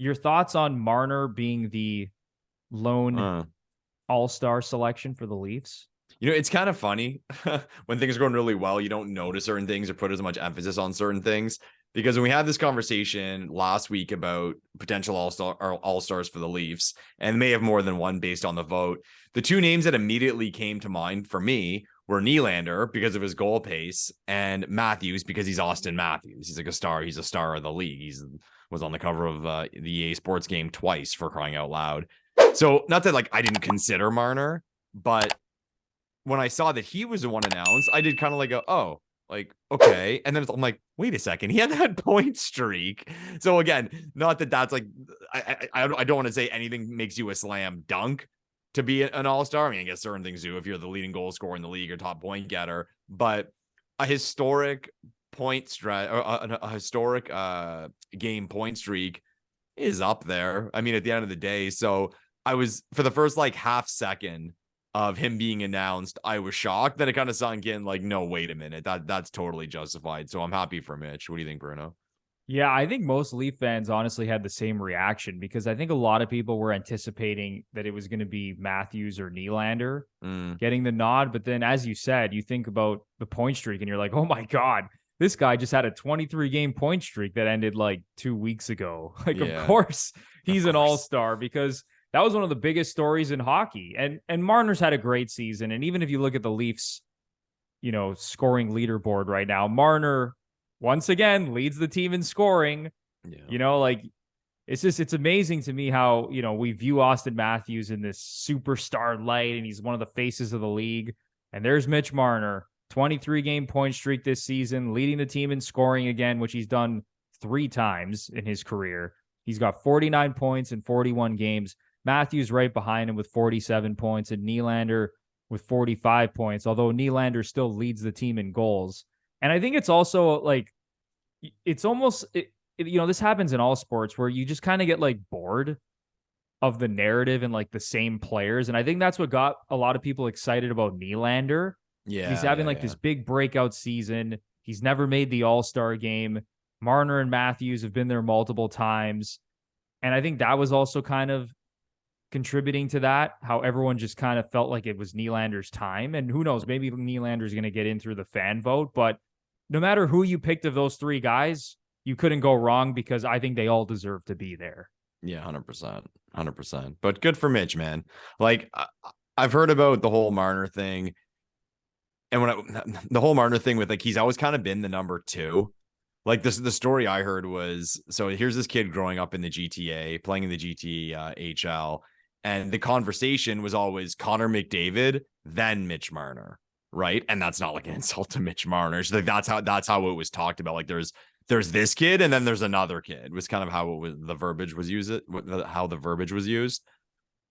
your thoughts on Marner being the lone all-star selection for the Leafs? It's kind of funny when things are going really well, you don't notice certain things or put as much emphasis on certain things. Because when we had this conversation last week about potential all-stars for the Leafs, and may have more than one based on the vote, the two names that immediately came to mind for me were Nylander because of his goal pace and Matthews because he's Austin Matthews. He's like a star. He's a star of the league. Was on the cover of the EA Sports game twice, for crying out loud. So not that I didn't consider Marner, but when I saw that he was the one announced, I did kind of okay. And then I'm like, wait a second, he had that point streak. So again, not that that's I don't want to say anything makes you a slam dunk to be an all-star. I mean, I guess certain things do if you're the leading goal scorer in the league or top point getter, but a historic a historic game point streak is up there. I mean, at the end of the day. So I was, for the first half second of him being announced, I was shocked. Then it kind of sunk in no, wait a minute, that's totally justified. So I'm happy for Mitch. What do you think, Bruno? Yeah, I think most Leaf fans honestly had the same reaction because I think a lot of people were anticipating that it was going to be Matthews or Nylander getting the nod. But then, as you said, you think about the point streak and you're like, oh my God, this guy just had a 23-game point streak that ended 2 weeks ago. Of course, he's an all-star because that was one of the biggest stories in hockey. And Marner's had a great season. And even if you look at the Leafs, scoring leaderboard right now, Marner once again leads the team in scoring. It's amazing to me how, we view Austin Matthews in this superstar light and he's one of the faces of the league. And there's Mitch Marner, 23-game point streak this season, leading the team in scoring again, which he's done 3 times in his career. He's got 49 points in 41 games. Matthews right behind him with 47 points and Nylander with 45 points, although Nylander still leads the team in goals. And I think it's also it's almost, this happens in all sports where you just kind of get bored of the narrative and the same players. And I think that's what got a lot of people excited about Nylander. Yeah. He's having this big breakout season. He's never made the All-Star game. Marner and Matthews have been there multiple times. And I think that was also kind of contributing to that, how everyone just kind of felt like it was Nylander's time. And who knows, maybe Nylander's going to get in through the fan vote. But no matter who you picked of those 3 guys, you couldn't go wrong because I think they all deserve to be there. Yeah, 100%. 100%. But good for Mitch, man. I've heard about the whole Marner thing. And the whole Marner thing with he's always kind of been the number 2. The story I heard was, so here's this kid growing up in the GTA, playing in the GTHL, and the conversation was always Connor McDavid, then Mitch Marner, right? And that's not an insult to Mitch Marner. So that's how it was talked about. There's this kid, and then there's another kid. Was kind of how the verbiage was used. How the verbiage was used.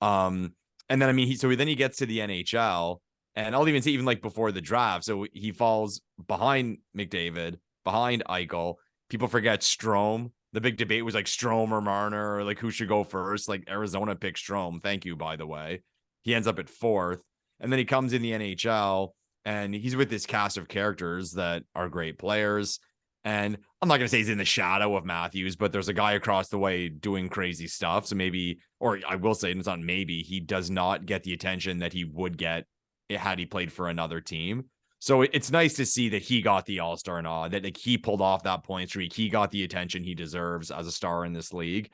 And then he gets to the NHL, and I'll even say before the draft. So he falls behind McDavid, behind Eichel. People forget Strome. The big debate was Strome or Marner, or who should go first. Arizona picked Strome. Thank you, by the way. He ends up at 4th. And then he comes in the NHL and he's with this cast of characters that are great players. And I'm not going to say he's in the shadow of Matthews, but there's a guy across the way doing crazy stuff. So maybe, or I will say, and it's not maybe, he does not get the attention that he would get had he played for another team. So it's nice to see that he got the All-Star nod, that he pulled off that point streak. He got the attention he deserves as a star in this league.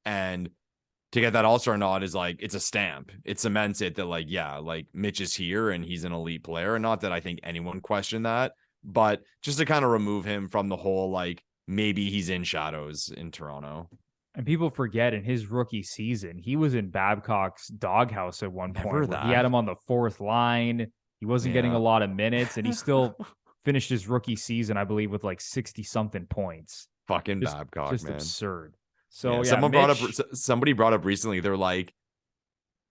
And to get that All-Star nod is it's a stamp. It cements it that Mitch is here and he's an elite player. And not that I think anyone questioned that, but just to kind of remove him from the whole, maybe he's in shadows in Toronto. And people forget in his rookie season, he was in Babcock's doghouse at one point. He had him on the 4th line. He wasn't getting a lot of minutes, and he still finished his rookie season, I believe, with 60-something points. Fucking Babcock, just man. Absurd. So somebody brought up recently, they're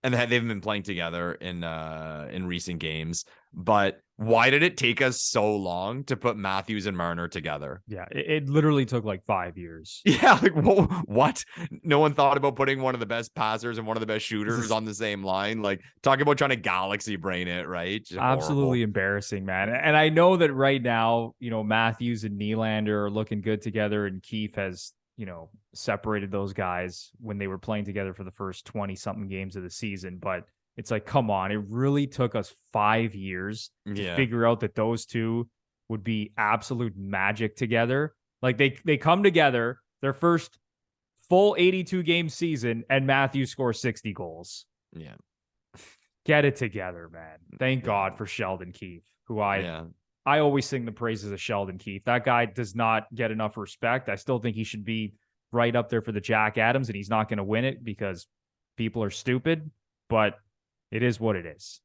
and they've been playing together in recent games, but why did it take us so long to put Matthews and Marner together? Yeah, it literally took 5 years. Yeah, what? No one thought about putting one of the best passers and one of the best shooters on the same line. Talk about trying to galaxy brain it, right? Just absolutely horrible. Embarrassing, man. And I know that right now, Matthews and Nylander are looking good together, and Keefe has, separated those guys when they were playing together for the first 20 something games of the season. But it's like, come on, it really took us 5 years to figure out that those two would be absolute magic together. Like they come together, their first full 82 game season, and Matthews scores 60 goals. Yeah. Get it together, man. Thank God for Sheldon Keefe, who I always sing the praises of Sheldon Keefe. That guy does not get enough respect. I still think he should be right up there for the Jack Adams, and he's not going to win it because people are stupid, but it is what it is.